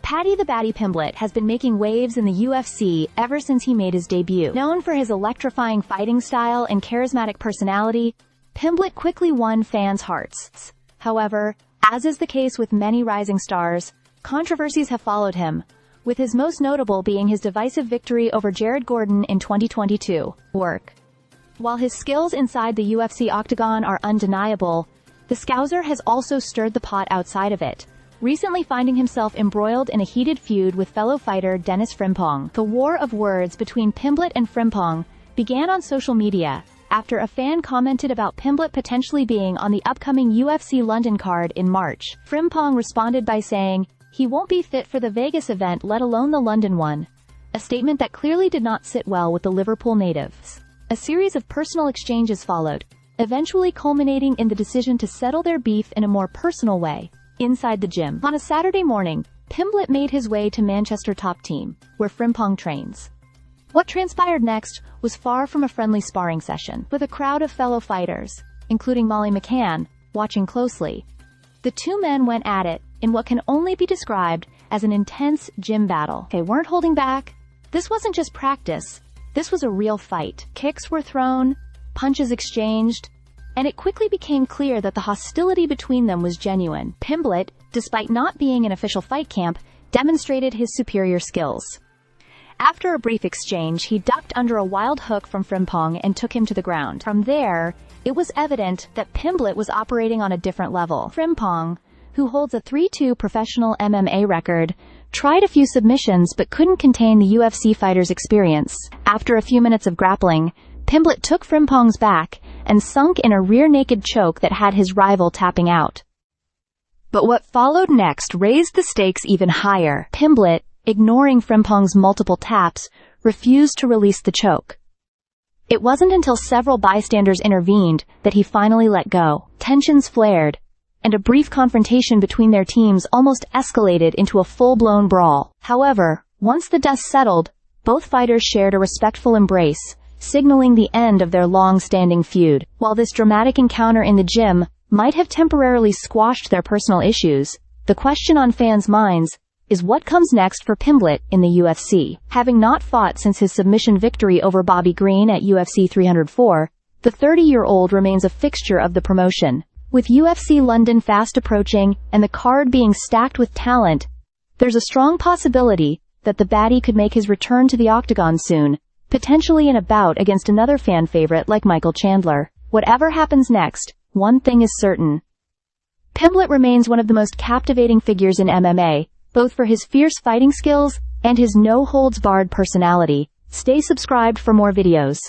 Paddy Pimblett has been making waves in the UFC ever since he made his debut. Known for his electrifying fighting style and charismatic personality, Pimblett quickly won fans' hearts. However, as is the case with many rising stars, controversies have followed him, with his most notable being his divisive victory over Jared Gordon in 2022. While his skills inside the UFC octagon are undeniable, the Scouser has also stirred the pot outside of it, recently finding himself embroiled in a heated feud with fellow fighter Dennis Frimpong. The war of words between Pimblett and Frimpong began on social media after a fan commented about Pimblett potentially being on the upcoming UFC London card in March. Frimpong responded by saying, "He won't be fit for the Vegas event, let alone the London one," a statement that clearly did not sit well with the Liverpool natives. A series of personal exchanges followed, eventually culminating in the decision to settle their beef in a more personal way. Inside the gym. On a Saturday morning, Pimblett made his way to Manchester Top Team, where Frimpong trains. What transpired next was far from a friendly sparring session, with a crowd of fellow fighters, including Molly McCann, watching closely. The two men went at it in what can only be described as an intense gym battle. They weren't holding back. This wasn't just practice. This was a real fight. Kicks were thrown, punches exchanged, and it quickly became clear that the hostility between them was genuine. Pimblett, despite not being in official fight camp, demonstrated his superior skills. After a brief exchange, he ducked under a wild hook from Frimpong and took him to the ground. From there, it was evident that Pimblett was operating on a different level. Frimpong, who holds a 3-2 professional MMA record, tried a few submissions but couldn't contain the UFC fighter's experience. After a few minutes of grappling, Pimblett took Frimpong's back and sunk in a rear-naked choke that had his rival tapping out. But what followed next raised the stakes even higher. Pimblett, ignoring Frimpong's multiple taps, refused to release the choke. It wasn't until several bystanders intervened that he finally let go. Tensions flared, and a brief confrontation between their teams almost escalated into a full-blown brawl. However, once the dust settled, both fighters shared a respectful embrace, signaling the end of their long-standing feud. While this dramatic encounter in the gym might have temporarily squashed their personal issues, the question on fans' minds is what comes next for Pimblett in the UFC. Having not fought since his submission victory over Bobby Green at UFC 304, the 30-year-old remains a fixture of the promotion. With UFC London fast approaching and the card being stacked with talent, there's a strong possibility that the baddie could make his return to the octagon soon, potentially in a bout against another fan favorite like Michael Chandler. Whatever happens next, one thing is certain. Pimblett remains one of the most captivating figures in MMA, both for his fierce fighting skills and his no-holds-barred personality. Stay subscribed for more videos.